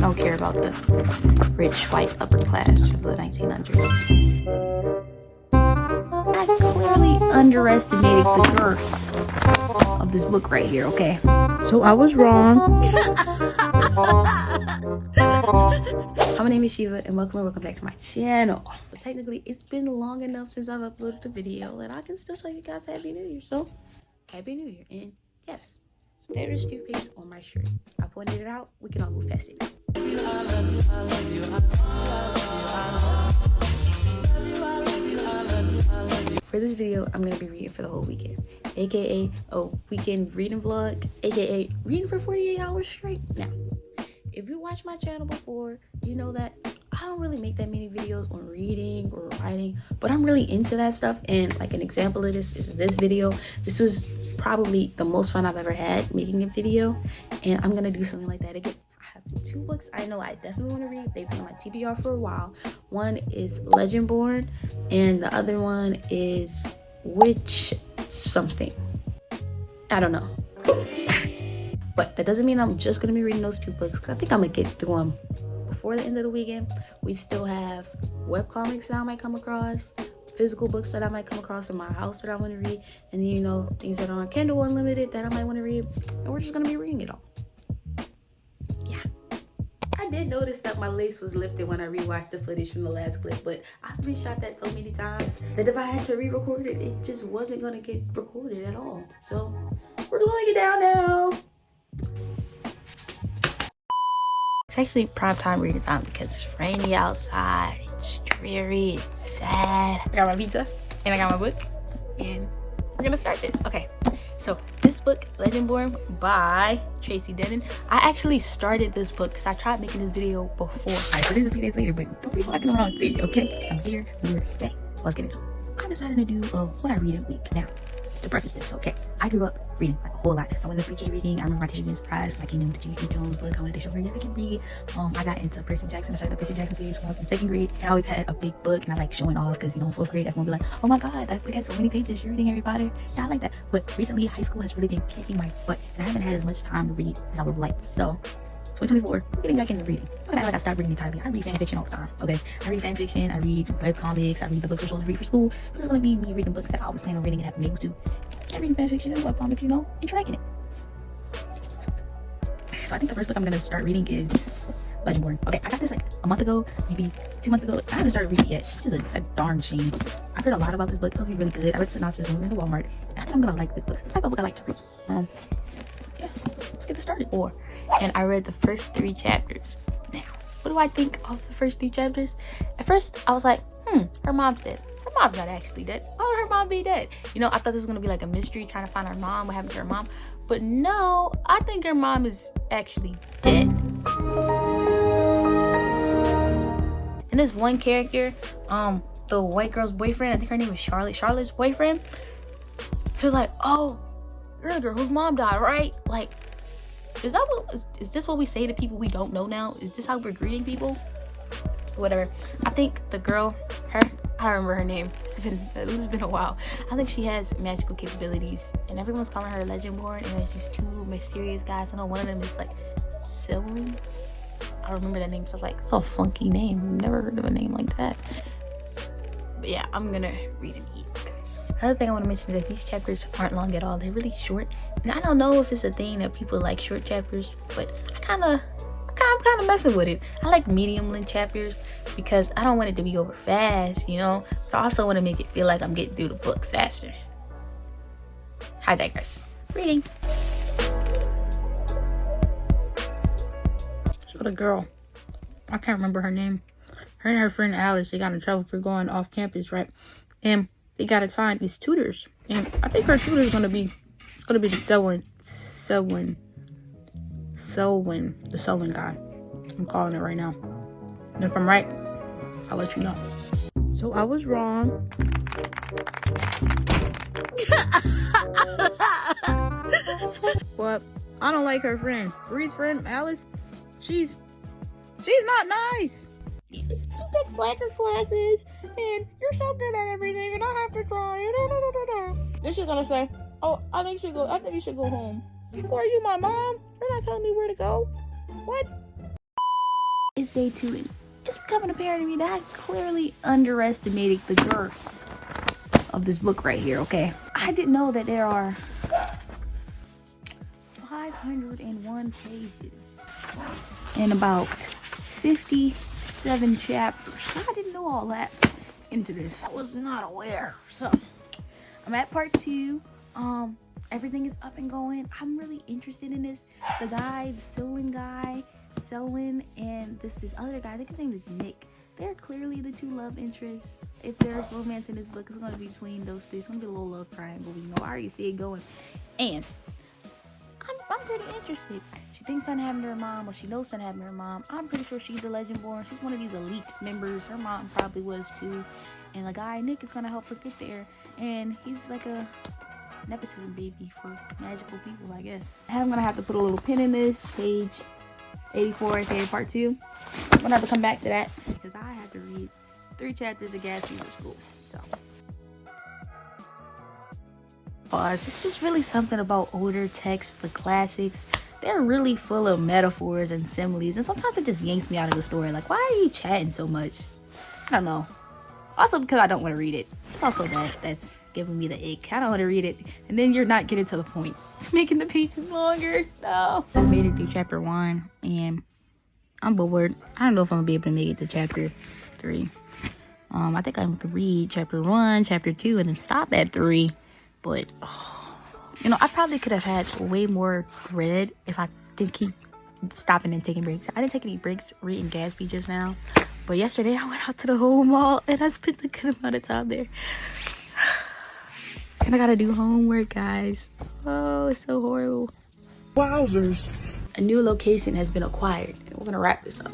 don't care about the rich white upper class of the 1900s. I clearly underestimated the girth of this book right here, okay? So I was wrong. My name is Shiva, and welcome back to my channel. But technically, it's been long enough since I've uploaded the video that I can still tell you guys Happy New Year. So, Happy New Year. And yes, there is toothpaste on my shirt. I pointed it out. We can all move past it. For this video, I'm going to be reading for the whole weekend, aka a weekend reading vlog, aka reading for 48 hours straight. Now, if you watch my channel before, you know that I don't really make that many videos on reading or writing, but I'm really into that stuff. And like an example of this is this video. This was probably the most fun I've ever had making a video, and I'm going to do something like that again. Two books I know I definitely want to read. They've been on my TBR for a while. One is Legendborn, and the other one is Witch something. I don't know. But that doesn't mean I'm just going to be reading those two books, because I think I'm going to get through them before the end of the weekend. We still have webcomics that I might come across, physical books that I might come across in my house that I want to read, and then, you know, things that are on Kindle Unlimited that I might want to read, and we're just going to be reading it all. I did notice that my lace was lifted when I rewatched the footage from the last clip, but I've reshot that so many times that if I had to re-record it, it just wasn't going to get recorded at all. So we're gluing it down now. It's actually prime time reading time because it's rainy outside, it's dreary, it's sad. I got my pizza and I got my book, and we're gonna start this. Okay, so this book, Legendborn by Tracy Denon. I actually started this book because I tried making this video before. Alright, so this is a few days later, but don't be fucking around with it, okay? I'm here to stay. Let's get into it. I decided to do what I read in a week. Now, to preface this, okay, I grew up reading like a whole lot. I went to pre-K reading. I remember my teacher being surprised when I came in with the J.G. Jones book. I wanted to show her, yeah, I can read. I got into Percy Jackson. I started the Percy Jackson series when I was in second grade. I always had a big book, and I like showing off because, you know, in fourth grade, everyone would be like, oh my god, that book has so many pages. You're reading Harry Potter. Yeah, I like that. But recently, high school has really been kicking my butt, and I haven't had as much time to read as I would have liked. So 2024, getting back into reading. I'm not like I stopped reading entirely. I read fan fiction all the time, okay? I read fan fiction, I read web comics, I read the books we're supposed to read for school. This is gonna be me reading books that I always plan on reading and haven't been able to. And reading fan fiction and web comics, you know, and tracking it. So I think the first book I'm gonna start reading is Legendborn. Okay, I got this like a month ago, maybe 2 months ago. I haven't started reading it yet, which is a darn shame. I've heard a lot about this book. It's supposed to be really good. I read the synopsis when we were in the Walmart, and I think I'm gonna like this book. It's the type of book I like to read. Yeah, let's get it started. And I read the first 3 chapters. Now, what do I think of the first 3 chapters? At first, I was like, her mom's dead. Her mom's not actually dead. Why would her mom be dead? You know, I thought this was gonna be like a mystery, trying to find her mom, what happened to her mom. But no, I think her mom is actually dead. And this one character, the white girl's boyfriend, I think her name is Charlotte. Charlotte's boyfriend, he was like, oh, you're the girl whose mom died, right? Like, is this what we say to people we don't know now? Is this how we're greeting people? Whatever. I think the girl, I remember her name. It's been a while. I think she has magical capabilities, and everyone's calling her Legendborn. And there's these 2 mysterious guys. I know one of them is like Sylvan. I remember that name. So I was like, it's a funky name. Never heard of a name like that. But yeah, I'm gonna read and eat, guys. Another thing I want to mention is that these chapters aren't long at all. They're really short, and I don't know if it's a thing that people like short chapters, but I'm kind of messing with it. I like medium length chapters because I don't want it to be over fast, you know, but I also want to make it feel like I'm getting through the book faster. I digress. Reading. So the girl, I can't remember her name. Her and her friend Alice, they got in trouble for going off campus, right? And they got assigned these tutors, and I think her tutor is gonna be the Selwyn guy. I'm calling it right now, and if I'm right, I'll let you know. So I was wrong. But I don't like her friend. Bree's friend Alice, she's not nice. You pick slacker classes, and you're so good at everything, and I have to try. Then she's gonna say, oh, I think you should go home. Who are you, my mom? You're not telling me where to go. What? It's day 2 and it's becoming apparent to me that I clearly underestimated the girth of this book right here, okay? I didn't know that there are 501 pages and about 57 chapters. I didn't know all that into this. I was not aware. So I'm at part 2. Everything is up and going. I'm really interested in this. The guy, the Selwyn, and this other guy, I think his name is Nick. They're clearly the 2 love interests. If there's romance in this book, it's going to be between those 3. It's going to be a little love triangle. You know, I already see it going. And I'm pretty interested. She thinks something happened to her mom, or she knows something happened to her mom. I'm pretty sure she's a Legendborn. She's one of these elite members. Her mom probably was too. And the guy, Nick, is going to help her get there. And he's like a nepotism baby for magical people, I guess. I'm going to have to put a little pin in this. Page 84 right there, part 2. I'm going to have to come back to that because I have to read 3 chapters of Gatsby for school. So it's just really something about older texts, the classics. They're really full of metaphors and similes, and sometimes it just yanks me out of the story. Like, why are you chatting so much? I don't know. Also because I don't want to read it. It's also that's giving me the ick. I don't want to read it, and then you're not getting to the point. It's making the pages longer. No. I made it through chapter 1, and I'm bored. I don't know if I'm gonna be able to make it to chapter 3. I think I could read chapter 1, chapter 2, and then stop at 3. But, you know, I probably could have had way more thread if I didn't keep stopping and taking breaks. I didn't take any breaks reading Gatsby just now. But yesterday I went out to the whole mall and I spent a good amount of time there. And I gotta do homework, guys. Oh, it's so horrible. Wowzers. A new location has been acquired. And we're gonna wrap this up.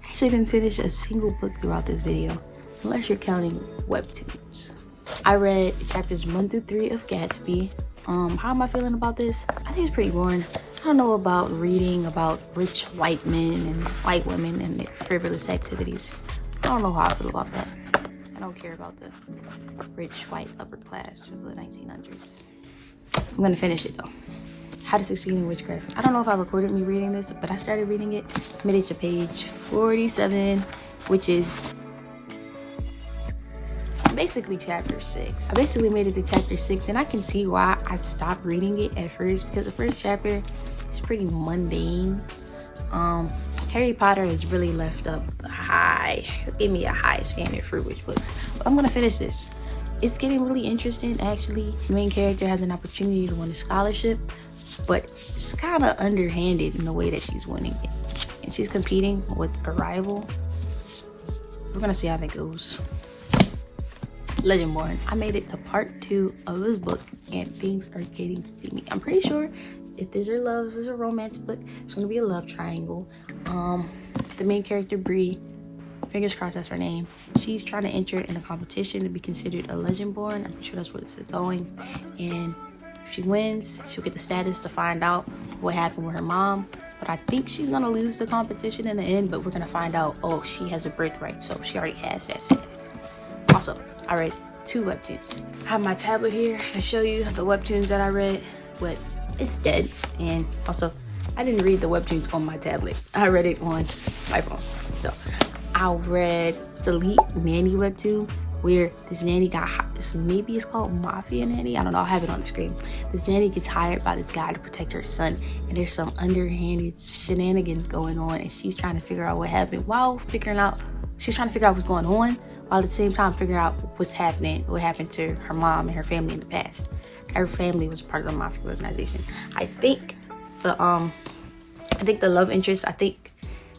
I actually didn't finish a single book throughout this video, unless you're counting webtoons. I read chapters 1 through 3 of Gatsby. How am I feeling about this? I think it's pretty boring. I don't know about reading about rich white men and white women and their frivolous activities. I don't know how I feel about that. I don't care about the rich white upper class of the 1900s. I'm gonna finish it though. How to Succeed in Witchcraft. I don't know if I recorded me reading this, but I started reading it. I made it to page 47, which is basically chapter 6. I basically made it to chapter 6, and I can see why I stopped reading it at first, because the first chapter is pretty mundane. Harry Potter has really left up high, gave me a high standard for witch books. But I'm gonna finish this. It's getting really interesting, actually. The main character has an opportunity to win a scholarship, but it's kind of underhanded in the way that she's winning it. And she's competing with a rival. So we're gonna see how that goes. Legendborn. I made it to part 2 of this book, and things are getting steamy. I'm pretty sure if there's a romance book, it's gonna be a love triangle. The main character, Bree, fingers crossed that's her name, she's trying to enter in a competition to be considered a Legendborn. I'm sure that's what it's going. And if she wins, she'll get the status to find out what happened with her mom. But I think she's gonna lose the competition in the end, but we're gonna find out, oh, she has a birthright, so she already has that status. Also, I read 2 webtoons. I have my tablet here to show you the webtoons that I read, but it's dead. And also, I didn't read the webtoons on my tablet. I read it on my phone. So I read Delete Nanny webtoon, where this nanny maybe it's called Mafia Nanny. I don't know, I'll have it on the screen. This nanny gets hired by this guy to protect her son, and there's some underhanded shenanigans going on, and she's trying to figure out what happened she's trying to figure out what's going on, while at the same time figuring out what happened to her mom and her family in the past. Her family was part of the mafia organization. I think the love interest, I think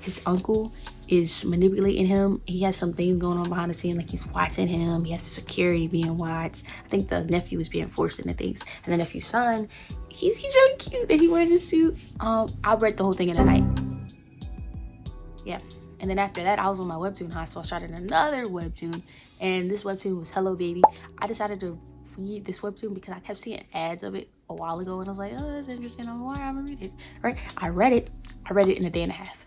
his uncle is manipulating him. He has some things going on behind the scene, like he's watching him. He has security being watched. I think the nephew is being forced into things. And the nephew's son, he's really cute that he wears a suit. I read the whole thing in a night. Yeah. And then after that, I was on my webtoon high, so I started another webtoon. And this webtoon was Hello Baby. I decided to read this webtoon because I kept seeing ads of it a while ago, and I was like, oh, that's interesting. I'm gonna read it. Right? I read it in a day and a half.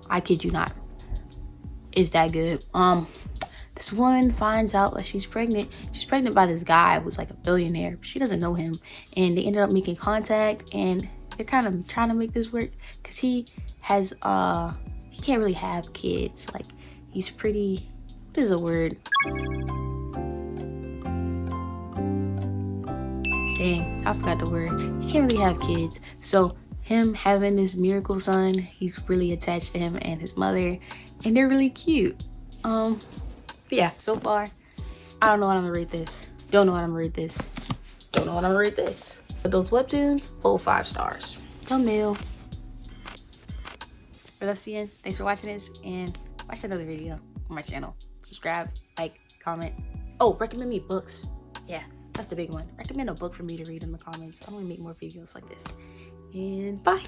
I kid you not. It's that good. This woman finds out that she's pregnant. She's pregnant by this guy who's like a billionaire. She doesn't know him, and they ended up making contact, and they're kind of trying to make this work because he has he can't really have kids. Like, he's pretty, what is the word? Dang, I forgot the word. He can't really have kids. So him having this miracle son, he's really attached to him and his mother, and they're really cute. But yeah, so far, I don't know what I'm gonna rate this. Don't know what I'm gonna rate this. Don't know what I'm gonna rate this. But those webtoons, full 5 stars. Thumbnail. But that's the end. Thanks for watching this, and watch another video on my channel. Subscribe, like, comment. Oh, recommend me books. Yeah, that's the big one. Recommend a book for me to read in the comments. I want to make more videos like this. And bye.